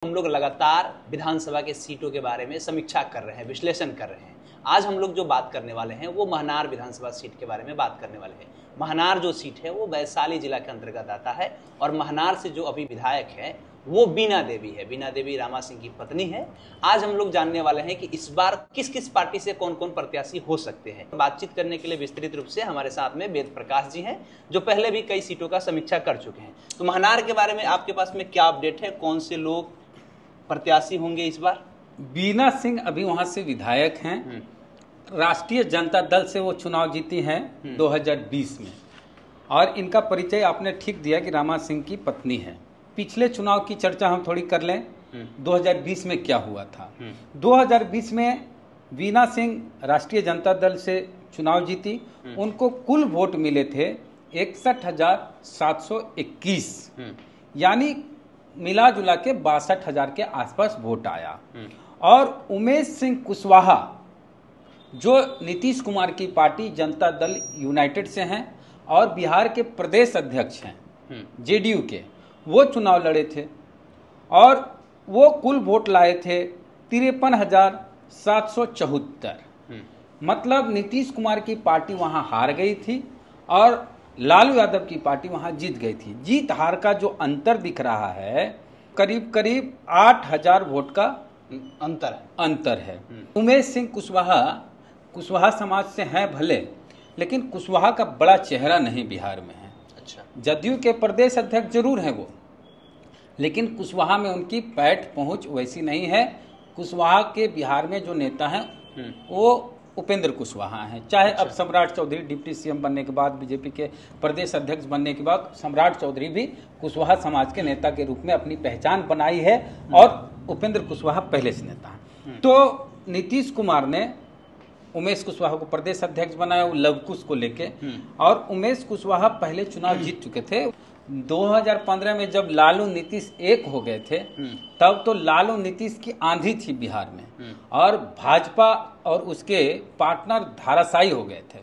हम लोग लगातार विधानसभा के सीटों के बारे में समीक्षा कर रहे हैं, विश्लेषण कर रहे हैं। आज हम लोग जो बात करने वाले हैं वो महनार विधानसभा सीट के बारे में बात करने वाले हैं। महनार जो सीट है वो वैशाली जिला के अंतर्गत आता है और महनार से जो अभी विधायक है वो बीना देवी है। बीना देवी रामा सिंह की पत्नी है। आज हम लोग जानने वाले हैं कि इस बार किस किस पार्टी से कौन कौन प्रत्याशी हो सकते हैं। बातचीत करने के लिए विस्तृत रूप से हमारे साथ में वेद प्रकाश जी हैं, जो पहले भी कई सीटों का समीक्षा कर चुके हैं। तो महनार के बारे में आपके पास में क्या अपडेट है, कौन से लोग प्रत्याशी होंगे इस बार? बीना सिंह अभी वहां से विधायक हैं। राष्ट्रीय जनता दल से वो चुनाव जीती हैं 2020 में, और इनका परिचय आपने ठीक दिया कि रामा सिंह की पत्नी है। पिछले चुनाव की चर्चा हम थोड़ी कर लें। 2020 में क्या हुआ था। 2020 में बीना सिंह राष्ट्रीय जनता दल से चुनाव जीती। उनको कुल वोट मिले थे 61,721, यानी मिला जुला के 62,000 के आसपास वोट आया। और उमेश सिंह कुशवाहा जो नीतीश कुमार की पार्टी जनता दल यूनाइटेड से हैं और बिहार के प्रदेश अध्यक्ष हैं जेडीयू के, वो चुनाव लड़े थे और वो कुल वोट लाए थे 53,774। मतलब नीतीश कुमार की पार्टी वहां हार गई थी और लालू यादव की पार्टी वहां जीत गई थी। जीत हार का जो अंतर दिख रहा है, करीब करीब 8,000 वोट का अंतर है। उमेश सिंह कुशवाहा समाज से हैं भले, लेकिन कुशवाहा का बड़ा चेहरा नहीं बिहार में है। अच्छा। जदयू के प्रदेश अध्यक्ष जरूर हैं वो, लेकिन कुशवाहा में उनकी पैठ पहुंच वैसी नहीं है। कुशवाहा के बिहार में जो नेता हैं वो उपेंद्र कुशवाहा हैं। चाहे अब सम्राट चौधरी डिप्टी सीएम बनने के बाद, बीजेपी के प्रदेश अध्यक्ष बनने के बाद, सम्राट चौधरी भी कुशवाहा समाज के नेता के रूप में अपनी पहचान बनाई है और उपेंद्र कुशवाहा पहले से नेता हैं। तो नीतीश कुमार ने उमेश कुशवाहा को प्रदेश अध्यक्ष बनाया लवकुश को लेके, और उमेश कुशवाहा पहले चुनाव जीत चुके थे। 2015 में जब लालू नीतीश एक हो गए थे, तब तो लालू नीतीश की आंधी थी बिहार में, और भाजपा और उसके पार्टनर धाराशायी हो गए थे।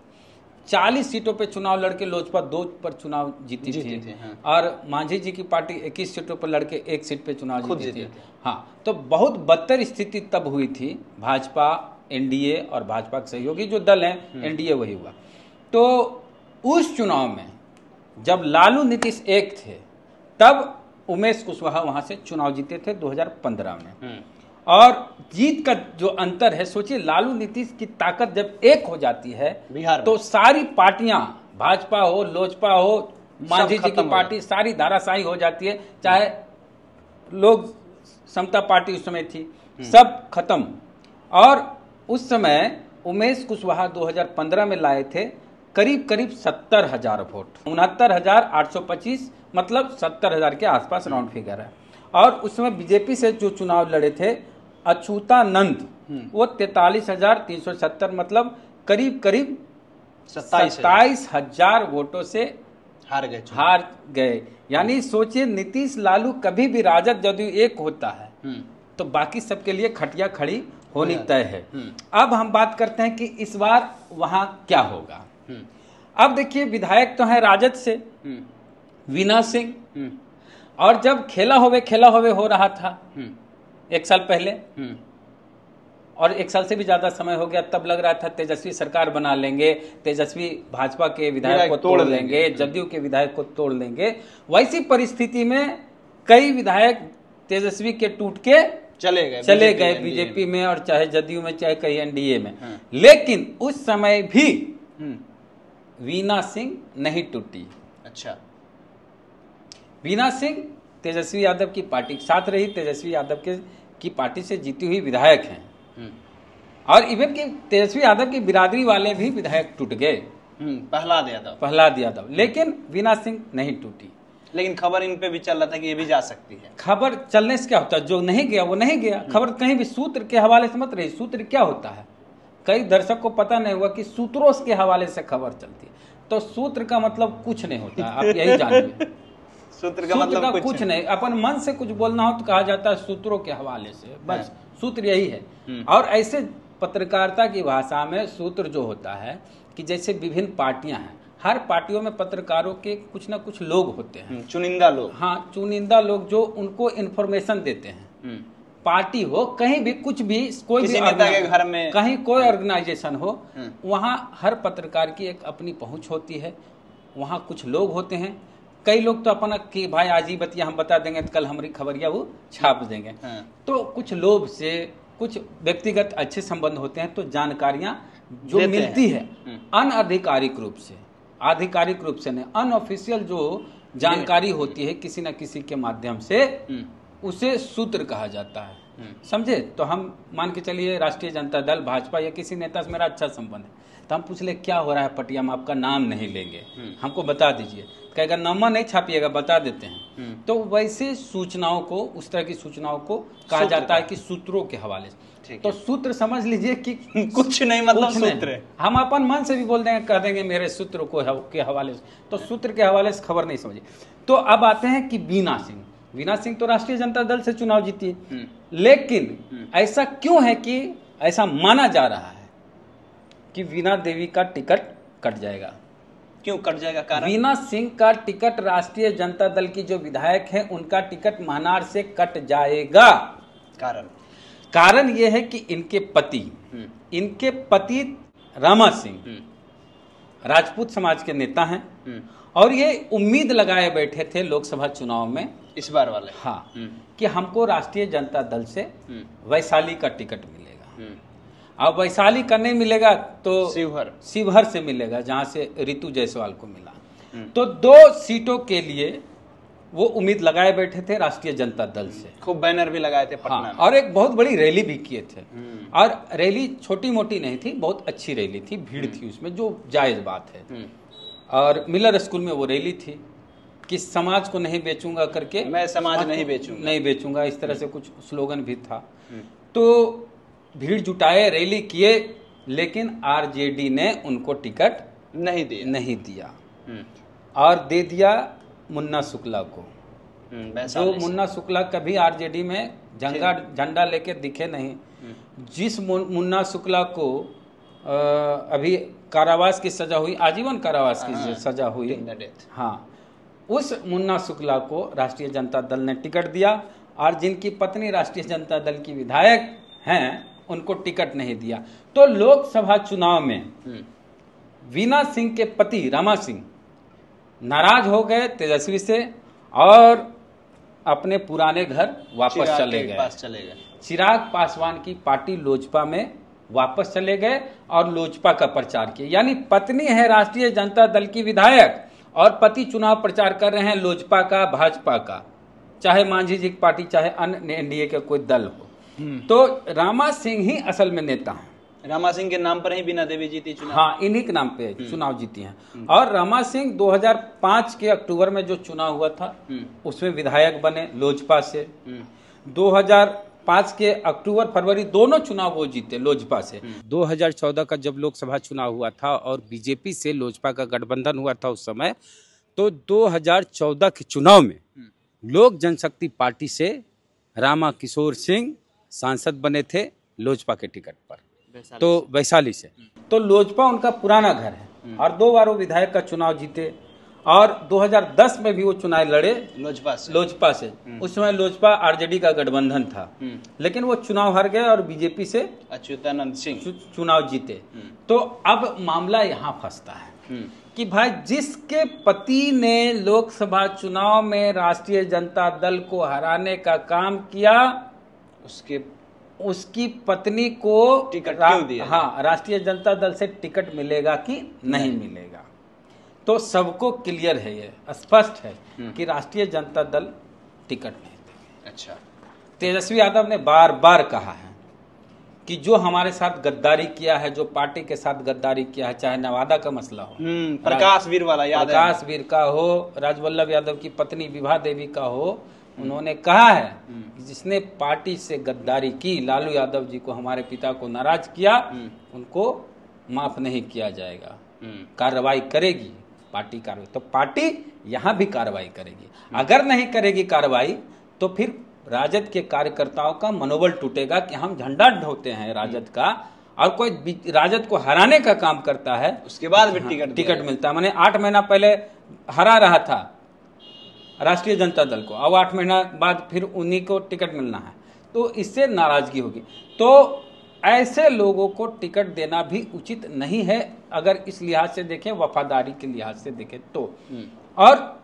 40 सीटों पे चुनाव लड़के लोजपा 2 पर चुनाव जीती थी। और मांझी जी की पार्टी 21 सीटों पर लड़के 1 सीट पे चुनाव जीती थी। हाँ, तो बहुत बदतर स्थिति तब हुई थी। भाजपा, एनडीए और भाजपा के सहयोगी जो दल हैं, एनडीए वही हुआ। तो उस चुनाव में जब लालू नीतीश एक थे, तब उमेश कुशवाहा वहां से चुनाव जीते थे 2015 में। और जीत का जो अंतर है, सोचिए, लालू नीतीश की ताकत जब एक हो जाती है बिहार में, तो सारी पार्टियां, भाजपा हो, लोजपा हो, मांझी जी की पार्टी, सारी धाराशायी हो जाती है। चाहे लोग समता पार्टी उस समय थी, सब खत्म। और उस समय उमेश कुशवाहा 2015 में लाए थे करीब करीब 70,000 वोट, 69,825, मतलब 70,000 के आसपास राउंड फिगर है। और उस समय बीजेपी से जो चुनाव लड़े थे अच्युतानंद, वो 43,370, मतलब करीब करीब 27,000 वोटों से हार गए। यानी सोचिए, नीतीश लालू कभी भी राजद जदयू एक होता है तो बाकी सबके लिए खटिया खड़ी होनी तय है। अब हम बात करते हैं कि इस बार वहां क्या होगा। अब देखिए, विधायक तो है राजद से बीना सिंह, और जब खेला होवे हो रहा था 1 साल पहले, और 1 साल से भी ज्यादा समय हो गया, तब लग रहा था तेजस्वी सरकार बना लेंगे, तेजस्वी भाजपा के विधायक को तोड़ लेंगे, जदयू के विधायक को तोड़ लेंगे। वैसी परिस्थिति में कई विधायक तेजस्वी के टूट के चले गए बीजेपी में, और चाहे जदयू में, चाहे कहीं एनडीए में। लेकिन उस समय भी बीना सिंह नहीं टूटी। अच्छा। बीना सिंह तेजस्वी यादव की पार्टी के साथ रही, तेजस्वी यादव की पार्टी से जीती हुई विधायक हैं। और इवन कि तेजस्वी यादव की बिरादरी वाले भी विधायक टूट गए, प्रहलाद यादव, लेकिन बीना सिंह नहीं टूटी। लेकिन खबर इन पे भी चल रहा था कि ये भी जा सकती है। खबर चलने से क्या होता है, जो नहीं गया वो नहीं गया। खबर कहीं भी सूत्र के हवाले से मत रही। सूत्र क्या होता है, कई दर्शक को पता नहीं हुआ कि सूत्रों के हवाले से खबर चलती है। तो सूत्र का मतलब कुछ नहीं होता, आप यही जानिए। सूत्र का मतलब कुछ नहीं। अपन मन से कुछ बोलना हो तो कहा जाता है सूत्रों के हवाले से, बस सूत्र यही है। और ऐसे पत्रकारिता की भाषा में सूत्र जो होता है कि जैसे विभिन्न पार्टियां हैं, हर पार्टियों में पत्रकारों के कुछ ना कुछ लोग होते हैं, चुनिंदा लोग। हाँ, चुनिंदा लोग जो उनको इन्फॉर्मेशन देते हैं। पार्टी हो, कहीं भी कुछ भी, कोई भी नेता के घर में, कहीं कोई ऑर्गेनाइजेशन हो, वहाँ हर पत्रकार की एक अपनी पहुंच होती है। वहाँ कुछ लोग होते हैं, कई लोग तो अपना कि भाई आज ही बतिया हम बता देंगे तो कल हमारी खबरिया वो छाप देंगे। तो कुछ लोग से कुछ व्यक्तिगत अच्छे संबंध होते हैं, तो जानकारियां जो मिलती है अनआधिकारिक रूप से, आधिकारिक रूप से नहीं, अनऑफिशियल जो जानकारी होती है किसी न किसी के माध्यम से, उसे सूत्र कहा जाता है। समझे? तो हम मान के चलिए राष्ट्रीय जनता दल, भाजपा या किसी नेता से मेरा अच्छा संबंध है, तो हम पूछ ले क्या हो रहा है पटिया में, आपका नाम नहीं लेंगे, हमको बता दीजिए, कहेगा नामा नहीं छापिएगा, बता देते हैं। तो वैसे सूचनाओं को, उस तरह की सूचनाओं को कहा जाता है कि सूत्रों के हवाले से। तो सूत्र समझ लीजिए कि कुछ नहीं, मतलब सूत्र हम अपन मन से भी बोल देंगे, कह देंगे मेरे सूत्र को के हवाले से, तो सूत्र के हवाले से खबर नहीं समझिए। तो अब आते हैं कि वीना सिंह तो राष्ट्रीय जनता दल से चुनाव जीती है, लेकिन ऐसा क्यों है कि ऐसा माना जा रहा है कि वीना देवी का टिकट कट जाएगा? क्यों कट जाएगा? कारण वीना सिंह का टिकट राष्ट्रीय जनता दल की जो विधायक है उनका टिकट महनार से कट जाएगा। कारण यह है कि इनके पति रामा सिंह राजपूत समाज के नेता हैं, और ये उम्मीद लगाए बैठे थे लोकसभा चुनाव में, इस बार वाले, हाँ, कि हमको राष्ट्रीय जनता दल से वैशाली का टिकट मिलेगा। अब वैशाली का नहीं मिलेगा तो शिवहर से मिलेगा, जहां से रितु जायसवाल को मिला। तो 2 सीटों के लिए वो उम्मीद लगाए बैठे थे राष्ट्रीय जनता दल से। खूब बैनर भी लगाए थे पटना में, और एक बहुत बड़ी रैली भी किए थे। और रैली छोटी मोटी नहीं थी, बहुत अच्छी रैली थी, भीड़ थी उसमें, जो जायज बात है। और मिलर स्कूल में वो रैली थी कि समाज को नहीं बेचूंगा करके, मैं समाज नहीं बेचूंगा, इस तरह से कुछ स्लोगन भी था। तो भीड़ जुटाए, रैली किए, लेकिन आरजेडी ने उनको टिकट नहीं दिया और दे दिया मुन्ना शुक्ला को। जो मुन्ना शुक्ला कभी आरजेडी में झंडा लेके दिखे नहीं, जिस मुन्ना शुक्ला को अभी कारावास की सजा हुई, आजीवन कारावास की सजा हुई, हाँ, उस मुन्ना शुक्ला को राष्ट्रीय जनता दल ने टिकट दिया, और जिनकी पत्नी राष्ट्रीय जनता दल की विधायक हैं उनको टिकट नहीं दिया। तो लोकसभा चुनाव में वीना सिंह के पति रामा सिंह नाराज हो गए तेजस्वी से, और अपने पुराने घर वापस चले गए। चिराग पासवान की पार्टी लोजपा में वापस चले गए और लोजपा का प्रचार किया। यानी पत्नी है राष्ट्रीय जनता दल की विधायक और पति चुनाव प्रचार कर रहे हैं लोजपा का, भाजपा का, चाहे मांझी जी की पार्टी, चाहे अन्य एनडीए का कोई दल हो। तो रामा सिंह ही असल में नेता हैं। रामा सिंह के नाम पर ही वीना देवी जीती चुनाव। हाँ, इन्हीं के नाम पे चुनाव जीती हैं। और रामा सिंह 2005 के अक्टूबर में जो चुनाव हुआ था उसमें विधायक बने लोजपा से। 2005 के अक्टूबर फरवरी दोनों चुनाव वो जीते लोजपा से। 2014 का जब लोकसभा चुनाव हुआ था और बीजेपी से लोजपा का गठबंधन हुआ था उस समय, तो 2014 के चुनाव में लोक जनशक्ति पार्टी से रामा किशोर सिंह सांसद बने थे लोजपा के टिकट पर, तो वैशाली से। तो लोजपा उनका पुराना घर है और 2 बार वो विधायक का चुनाव जीते, और 2010 में भी वो चुनाव लड़े लोजपा से। उस समय लोजपा आरजेडी का गठबंधन था, लेकिन वो चुनाव हार गए और बीजेपी से अच्युतानंद सिंह चुनाव जीते। तो अब मामला यहाँ फंसता है कि भाई जिसके पति ने लोकसभा चुनाव में राष्ट्रीय जनता दल को हराने का काम किया, उसकी पत्नी को टिकट क्यों दिया? हाँ, राष्ट्रीय जनता दल से टिकट मिलेगा कि नहीं मिलेगा? तो सबको क्लियर है, ये स्पष्ट है कि राष्ट्रीय जनता दल टिकट नहीं देगी। अच्छा, तेजस्वी यादव ने बार बार कहा है कि जो हमारे साथ गद्दारी किया है, जो पार्टी के साथ गद्दारी किया है, चाहे नवादा का मसला हो, प्रकाश वीर वाला याद है, प्रकाश वीर का हो, राजवल्लभ यादव की पत्नी विभा देवी का हो, उन्होंने कहा है कि जिसने पार्टी से गद्दारी की, लालू यादव जी को, हमारे पिता को नाराज किया, उनको माफ नहीं किया जाएगा, कार्रवाई करेगी पार्टी। कार्रवाई तो पार्टी यहाँ भी कार्रवाई करेगी। अगर नहीं करेगी कार्रवाई तो फिर राजद के कार्यकर्ताओं का मनोबल टूटेगा कि हम झंडा ढोते हैं राजद का, और कोई राजद को हराने का काम करता है, उसके बाद भी टिकट मिलता है। मैंने 8 महीना पहले हरा रहा था राष्ट्रीय जनता दल को, अब 8 महीना बाद फिर उन्हीं को टिकट मिलना है। तो इससे नाराजगी होगी। तो ऐसे लोगों को टिकट देना भी उचित नहीं है, अगर इस लिहाज से देखें, वफादारी के लिहाज से देखें तो। और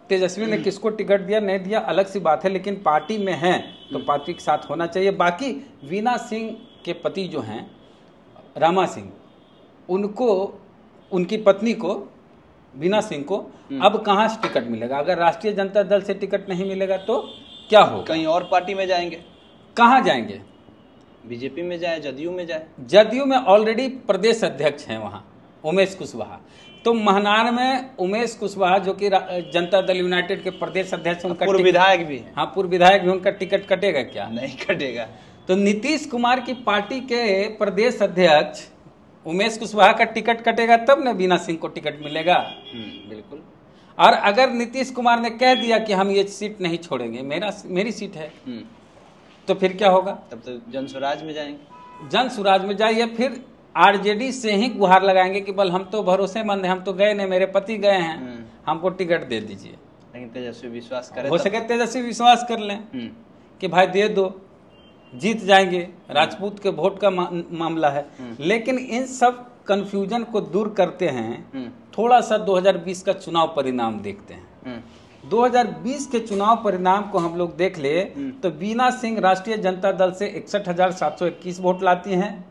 तेजस्वी ने किसको टिकट दिया नहीं दिया अलग सी बात है, लेकिन पार्टी में है तो पार्टी के साथ होना चाहिए। बाकी वीना सिंह के पति जो हैं रामा सिंह, उनको, उनकी पत्नी को, वीना सिंह को अब कहाँ से टिकट मिलेगा? अगर राष्ट्रीय जनता दल से टिकट नहीं मिलेगा तो क्या होगा? कहीं और पार्टी में जाएंगे। कहाँ जाएंगे? बीजेपी में जाए, जदयू में जाए। जदयू में ऑलरेडी प्रदेश अध्यक्ष हैं वहाँ उमेश कुशवाहा। तो महनार में उमेश कुशवाहा जो कि जनता दल यूनाइटेड के प्रदेश अध्यक्ष, उनका पूर्व विधायक भी है। हाँ, पूर्व विधायक भी, उनका टिकट कटेगा क्या? नहीं कटेगा। तो नीतीश कुमार की पार्टी के प्रदेश अध्यक्ष उमेश कुशवाहा का टिकट कटेगा तब न वीना सिंह को टिकट मिलेगा। बिल्कुल। और अगर नीतीश कुमार ने कह दिया कि हम ये सीट नहीं छोड़ेंगे, मेरी सीट है, तो फिर क्या होगा? तब तो जन स्वराज में जाएंगे। जन स्वराज में जाइए, फिर आरजेडी से ही गुहार लगाएंगे कि बल हम तो भरोसेमंद हैं, हम तो गए नहीं, मेरे पति गए हैं, हमको टिकट दे दीजिए। लेकिन तेजस्वी विश्वास करे, हो सके तेजस्वी विश्वास कर लें कि भाई दे दो, जीत जाएंगे, राजपूत के वोट का मामला है। लेकिन इन सब कंफ्यूजन को दूर करते हैं, थोड़ा सा 2020 का चुनाव परिणाम देखते हैं। 2020 के चुनाव परिणाम को हम लोग देख ले तो वीना सिंह राष्ट्रीय जनता दल से 61,721 वोट लाती हैं।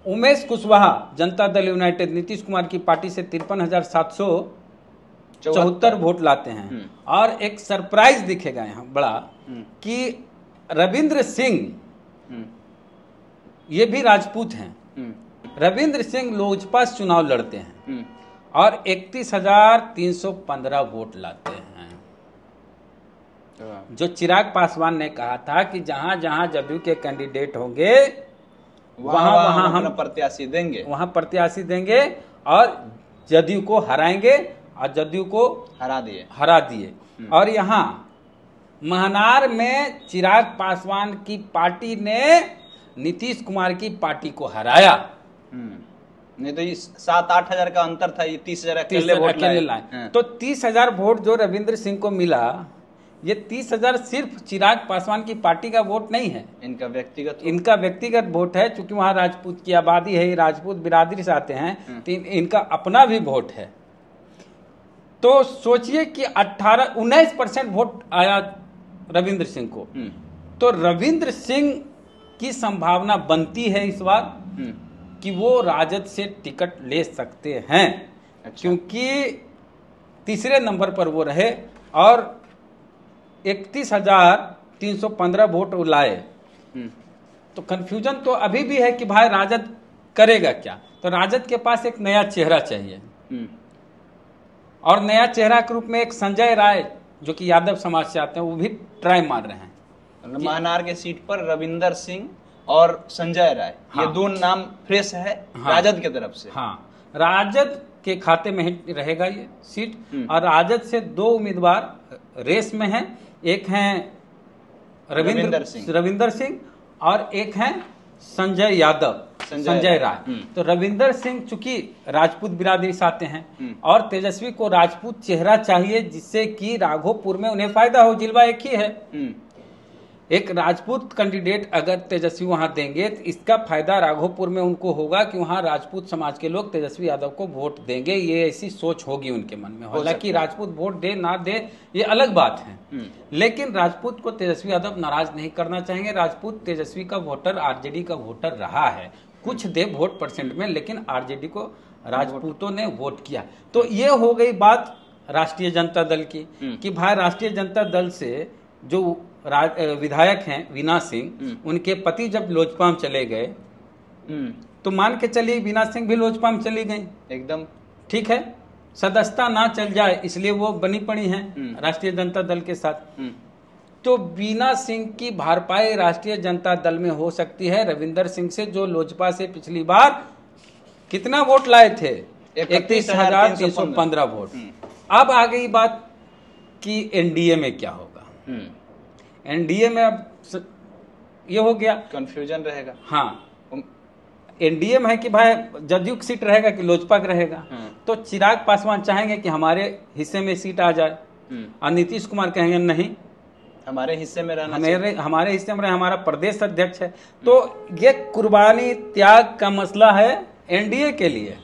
उमेश कुशवाहा जनता दल यूनाइटेड नीतीश कुमार की पार्टी से 53,774 वोट लाते हैं। और एक सरप्राइज दिखेगा यहाँ बड़ा कि रविंद्र सिंह, ये भी राजपूत हैं, रविंद्र सिंह लोजपा से चुनाव लड़ते हैं और 31,315 वोट लाते हैं। जो चिराग पासवान ने कहा था कि जहां जहां जदयू के कैंडिडेट होंगे वहां हम प्रत्याशी देंगे, वहां प्रत्याशी देंगे और जदयू को हराएंगे, और जदयू को हरा दिए। और यहाँ महनार में चिराग पासवान की पार्टी ने नीतीश कुमार की पार्टी को हराया। नहीं तो 7-8 हजार का अंतर था, ये 30,000 अकेले लाए। तो 30,000 वोट जो रविंद्र सिंह को मिला, ये 30,000 सिर्फ चिराग पासवान की पार्टी का वोट नहीं है, इनका व्यक्तिगत वोट है। क्योंकि वहां राजपूत की आबादी है, राजपूत बिरादरी से आते हैं, तो इनका अपना भी वोट है। तो सोचिए कि 19% वोट आया रविंद्र सिंह को। तो रविंद्र सिंह की संभावना बनती है इस बार कि वो राजद से टिकट ले सकते हैं। अच्छा। क्योंकि तीसरे नंबर पर वो रहे और 31,315 वोट लाए। तो कंफ्यूजन तो अभी भी है कि भाई राजद करेगा क्या। तो राजद के पास एक नया चेहरा चाहिए, और नया चेहरा के रूप में एक संजय राय जो कि यादव समाज से आते हैं, वो भी ट्राई मार रहे हैं। महनार के सीट पर रविंदर सिंह और संजय राय, ये दो नाम फ्रेश है राजद की तरफ से। हाँ, राजद के खाते में ही रहेगा ये सीट। और राजद से 2 उम्मीदवार रेस में हैं, एक हैं रविंदर सिंह और एक हैं संजय यादव, संजय राय। तो रविंदर सिंह चूंकि राजपूत बिरादरी से आते हैं और तेजस्वी को राजपूत चेहरा चाहिए जिससे कि राघोपुर में उन्हें फायदा हो। जिलवा एक ही है, एक राजपूत कैंडिडेट अगर तेजस्वी वहां देंगे तो इसका फायदा राघोपुर में उनको होगा कि वहां राजपूत समाज के लोग तेजस्वी यादव को वोट देंगे। ये ऐसी सोच होगी उनके मन में। हालांकि राजपूत वोट दे ना दे ये अलग बात है, लेकिन राजपूत को तेजस्वी यादव नाराज नहीं करना चाहेंगे। राजपूत तेजस्वी का वोटर आरजेडी का वोटर रहा है, कुछ दे वोट परसेंट में, लेकिन आरजेडी को राजपूतों ने वोट किया। तो ये हो गई बात राष्ट्रीय जनता दल की कि भाई राष्ट्रीय जनता दल से जो विधायक हैं वीना सिंह, उनके पति जब लोजपा में चले गए तो मान के चलिए वीना सिंह भी लोजपा में चली गई, एकदम ठीक है, सदस्यता ना चल जाए इसलिए वो बनी पड़ी हैं राष्ट्रीय जनता दल के साथ। तो वीना सिंह की भारपाई राष्ट्रीय जनता दल में हो सकती है रविंदर सिंह से, जो लोजपा से पिछली बार कितना वोट लाए थे, 31,315 वोट। अब आ गई बात कि एनडीए में क्या होगा। एनडीए में अब ये हो गया, कंफ्यूजन रहेगा। हाँ, एनडीए में है कि भाई जदयू की सीट रहेगा कि लोजपा का रहेगा। तो चिराग पासवान चाहेंगे कि हमारे हिस्से में सीट आ जाए, और नीतीश कुमार कहेंगे नहीं, हमारे हिस्से में रहना, हमारे हिस्से में हमारा प्रदेश अध्यक्ष है। तो ये कुर्बानी त्याग का मसला है एनडीए के लिए।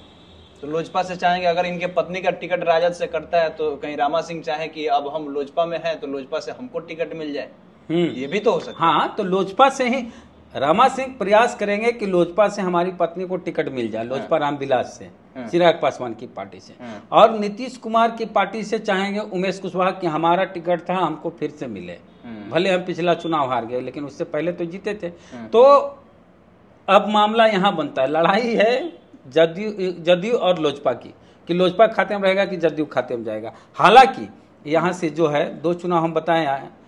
तो लोजपा से चाहेंगे अगर इनके पत्नी का टिकट राजद से कटता है तो कहीं रामा सिंह चाहे कि अब हम लोजपा में हैं तो लोजपा से हमको टिकट मिल जाए, ये भी तो हो सकता है। हाँ, तो लोजपा से ही रामा सिंह प्रयास करेंगे कि लोजपा से हमारी पत्नी को टिकट मिल जाए, लोजपा रामविलास से, चिराग पासवान की पार्टी से। और नीतीश कुमार की पार्टी से चाहेंगे उमेश कुशवाहा कि हमारा टिकट था, हमको फिर से मिले, भले हम पिछला चुनाव हार गए लेकिन उससे पहले तो जीते थे। तो अब मामला यहाँ बनता है, लड़ाई है जदयू और लोजपा की, कि लोजपा खाते में रहेगा कि जदयू खाते में जाएगा। हालांकि यहाँ से जो है 2 चुनाव हम बताए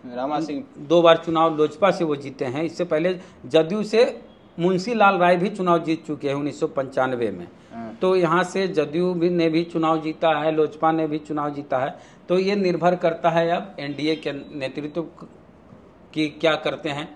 रामा सिंह 2 बार चुनाव लोजपा से वो जीते हैं। इससे पहले जदयू से मुंशी लाल राय भी चुनाव जीत चुके हैं 1995 में। तो यहाँ से जदयू भी ने भी चुनाव जीता है, लोजपा ने भी चुनाव जीता है। तो ये निर्भर करता है अब एनडीए के नेतृत्व की क्या करते हैं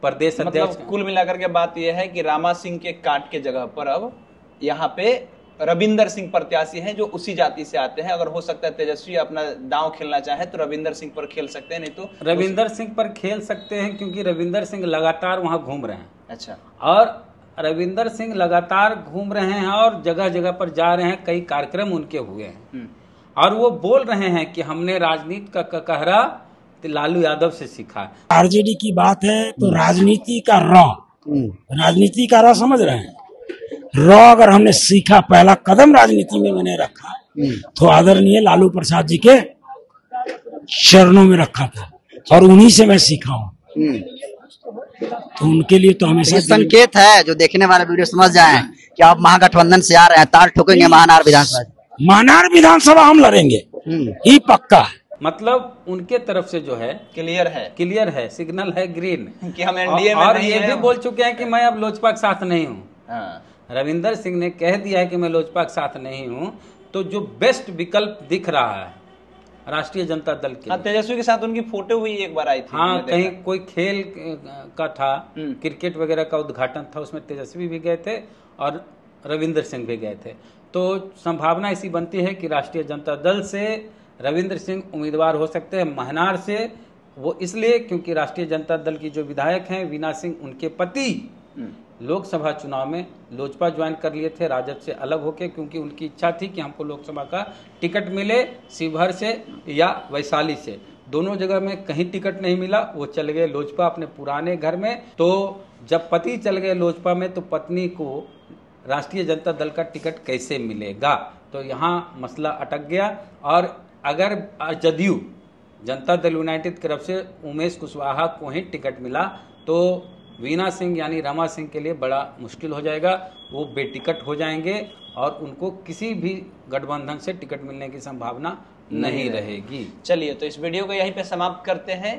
प्रदेश अध्यक्ष। मतलब कुल मिलाकर के बात यह है कि रामा सिंह के काट के जगह पर अब यहाँ पे रविंदर सिंह प्रत्याशी हैं जो उसी जाति से आते हैं। अगर हो सकता है तेजस्वी अपना दांव खेलना चाहे तो रविंदर सिंह पर खेल सकते हैं, नहीं तो रविंदर सिंह पर खेल सकते हैं क्योंकि रविंदर सिंह लगातार वहां घूम रहे हैं। अच्छा, और रविंदर सिंह लगातार घूम रहे हैं और जगह जगह पर जा रहे हैं, कई कार्यक्रम उनके हुए हैं और वो बोल रहे हैं कि हमने राजनीति का ककहरा लालू यादव से सीखा। आरजेडी की बात है तो राजनीति का राजनीति का र समझ रहे हैं। अगर हमने सीखा, पहला कदम राजनीति में मैंने रखा तो आदरणीय लालू प्रसाद जी के चरणों में रखा था और उन्हीं से मैं सीखा हूँ। तो उनके लिए तो हमेशा संकेत है जो देखने वाले वीडियो समझ जाएं कि आप महागठबंधन से आ रहे हैं, ताल ठोकेंगे महानार विधानसभा। महानार विधानसभा हम लड़ेंगे, ये पक्का है। मतलब उनके तरफ से जो है क्लियर है, सिग्नल है ग्रीन कि हम एनडीए में और ये भी बोल चुके हैं कि मैं अब लोजपा के साथ नहीं हूँ। रविंदर सिंह ने कह दिया है कि मैं लोजपा के साथ नहीं हूँ। तो जो बेस्ट विकल्प दिख रहा है राष्ट्रीय जनता दल के, तेजस्वी के साथ उनकी फोटो हुई एक बार आई थी। हाँ, कहीं कोई खेल का था, क्रिकेट वगैरह का उद्घाटन था, उसमें तेजस्वी भी गए थे और रविंदर सिंह भी गए थे। तो संभावना ऐसी बनती है कि राष्ट्रीय जनता दल से रविंद्र सिंह उम्मीदवार हो सकते हैं। महनार से वो इसलिए क्योंकि राष्ट्रीय जनता दल की जो विधायक हैं वीना सिंह, उनके पति लोकसभा चुनाव में लोजपा ज्वाइन कर लिए थे राजद से अलग होके, क्योंकि उनकी इच्छा थी कि हमको लोकसभा का टिकट मिले शिवहर से या वैशाली से। दोनों जगह में कहीं टिकट नहीं मिला, वो चल गए लोजपा अपने पुराने घर में। तो जब पति चल गए लोजपा में तो पत्नी को राष्ट्रीय जनता दल का टिकट कैसे मिलेगा, तो यहाँ मसला अटक गया। और अगर जदयू जनता दल यूनाइटेड की तरफ से उमेश कुशवाहा को ही टिकट मिला तो वीना सिंह यानी रमा सिंह के लिए बड़ा मुश्किल हो जाएगा। वो बेटिकट हो जाएंगे और उनको किसी भी गठबंधन से टिकट मिलने की संभावना नहीं रहेगी। चलिए, तो इस वीडियो को यहीं पे समाप्त करते हैं।